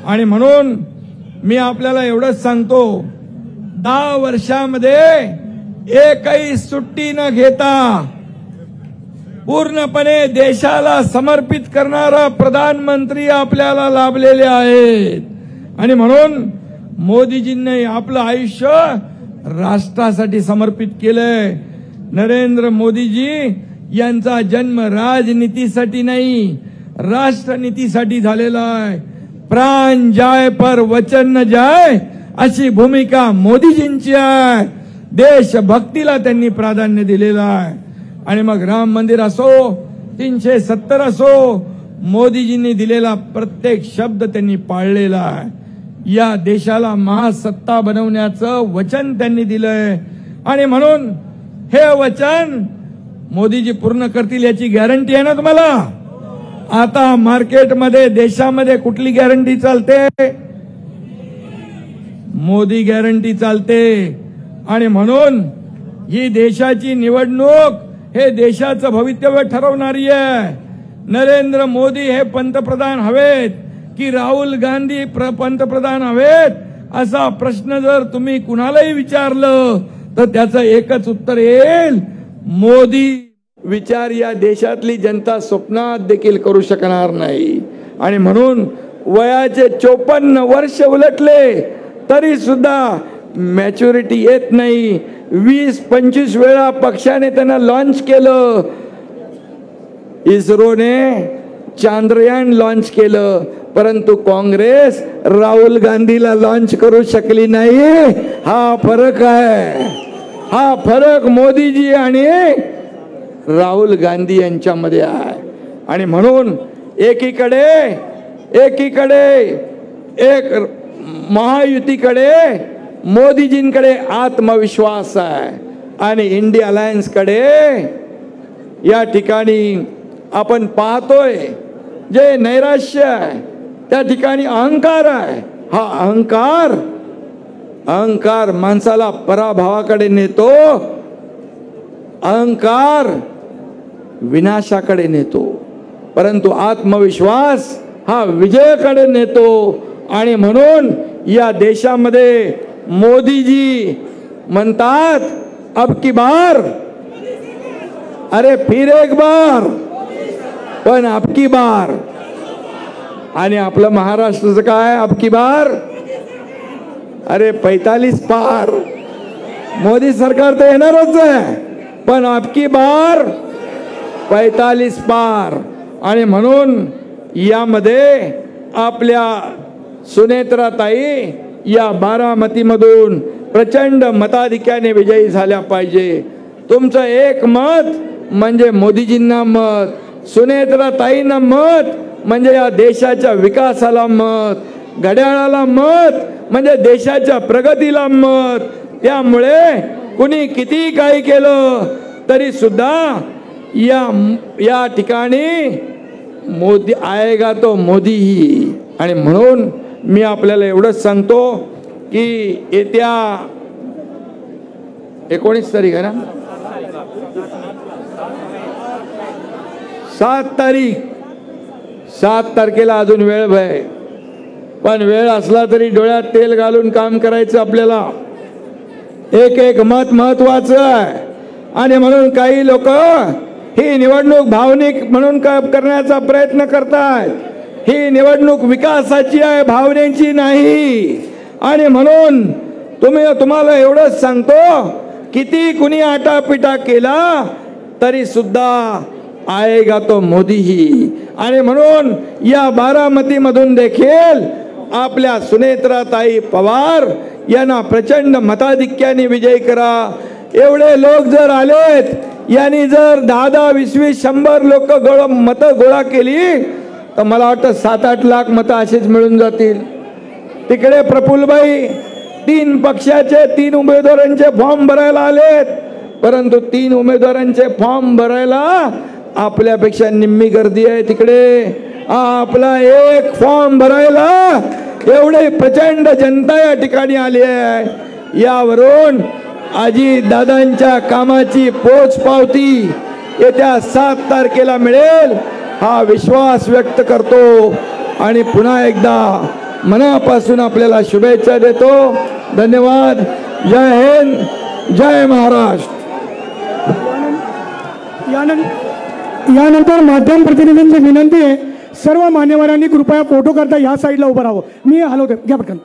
आणि म्हणून मी आपल्याला एवढंच सांगतो, 10 वर्षामध्ये एकही सुट्टी न घेता पूर्णपणे देशाला समर्पित करणारा प्रधानमंत्री आपल्याला लाभलेले आहेत. आणि म्हणून मोदीजींनी आपलं आयुष्य राष्ट्रासाठी समर्पित केलंय. नरेंद्र मोदीजी यांचा जन्म राजनीतीसाठी नाही, राष्ट्रनीतीसाठी झालेला आहे. प्राण जाय पर वचन न जाय अशी भूमिका मोदीजींची आहे. देशभक्तीला त्यांनी प्राधान्य दिलेलं आहे. आणि मग राम मंदिर असो, 370 असो, मोदीजींनी दिलेला प्रत्येक शब्द त्यांनी पाळलेला आहे. या देशाला महासत्ता बनवण्याचं वचन त्यांनी दिलंय. आणि म्हणून हे वचन मोदीजी पूर्ण करतील याची गॅरंटी आहे ना तुम्हाला? आता मार्केटमध्ये देशामध्ये कुठली गॅरंटी चालते? मोदी गॅरंटी चालते. आणि म्हणून ही देशाची निवडणूक हे देशाचं भवितव्य ठरवणारी आहे. नरेंद्र मोदी हे पंतप्रधान हवेत की राहुल गांधी पंतप्रधान हवेत असा प्रश्न जर तुम्ही कुणालाही विचारलं तर त्याचं एकच उत्तर येईल, मोदी. विचार या देशातली जनता स्वप्नात देखील करू शकणार नाही. आणि म्हणून वयाचे 54 वर्ष उलटले तरी सुद्धा मॅच्युरिटी येत नाही. 20-25 वेळा पक्षाने त्यांना लॉन्च केलं. इस्रोने चांद्रयान लॉन्च केलं, परंतु काँग्रेस राहुल गांधीला लॉन्च करू शकली नाही. हा फरक आहे. हा फरक मोदीजी आणि राहुल गांधी यांच्यामध्ये आहे. आणि म्हणून एकीकडे एक महायुतीकडे मोदीजींकडे आत्मविश्वास आहे आणि इंडिया अलायन्सकडे या ठिकाणी आपण पाहतोय जे नैराश्य आहे, त्या ठिकाणी अहंकार आहे. हा अहंकार माणसाला पराभवाकडे नेतो, अहंकार विनाशाकडे नेतो, परंतु आत्मविश्वास हा विजयाकडे नेतो. आणि म्हणून या देशामध्ये मोदीजी म्हणतात, अब की बार, अरे फिर एक बार, पण अब की बार. आणि आपलं महाराष्ट्राचं काय? अब की बार, अरे 45 पार. मोदी सरकार तर येणारच आहे, पण अब की बार 45 पार. आणि म्हणून यामध्ये आपल्या सुनेत्राताई या बारामतीमधून प्रचंड मताधिक्याने विजयी झाल्या पाहिजे. तुमचं एक मत म्हणजे मोदीजींना मत, सुनेत्राताईंना मत म्हणजे या देशाच्या विकासाला मत, घड्याळाला मत म्हणजे देशाच्या प्रगतीला मत. त्यामुळे कुणी किती काही केलं तरी सुद्धा या ठिकाणी मोदी आएगा तो मोदी ही. आणि म्हणून मी आपल्याला एवढंच सांगतो की येत्या 19 तारीख आहे ना, 7 तारखेला अजून वेळ आहे, पण वेळ असला तरी डोळ्यात तेल घालून काम करायचं आपल्याला. एक मत महत्वाचं आहे. आणि म्हणून काही लोक ही निवडणूक भावनिक म्हणून करण्याचा प्रयत्न करतात. ही निवडणूक विकासाची आहे, भावनेची नाही. आणि म्हणून तुम्हाला एवढंच सांगतो, किती कुणी आटापिटा केला तरी सुद्धा आएगा तो मोदी ही. आणि म्हणून या बारामतीमधून देखील आपल्या सुनेत्राताई पवार यांना प्रचंड मताधिक्याने विजयी करा. एवढे लोक जर आलेत, यांनी जर 10, 20, 100 लोक मतं गोळा केली तर मला वाटतं 7-8 लाख मतं असेच मिळून जातील. तिकडे प्रफुल्लभाई 3 पक्षाचे 3 उमेदवारांचे फॉर्म भरायला आलेत, परंतु 3 उमेदवारांचे फॉर्म भरायला आपल्यापेक्षा निम्मी गर्दी आहे तिकडे. आपला एक फॉर्म भरायला एवढे प्रचंड जनता या ठिकाणी आली आहे. यावरून अजित दादांच्या कामाची पोचपावती येत्या 7 तारखेला मिळेल हा विश्वास व्यक्त करतो. आणि पुन्हा एकदा मनापासून आपल्याला शुभेच्छा देतो. धन्यवाद. जय हिंद, जय महाराष्ट्र. यानंतर माध्यम प्रतिनिधींची विनंती आहे, सर्व मान्यवरांनी कृपया फोटो करता या साईडला उभं राहावं. मी हलवते, घ्या पटकन.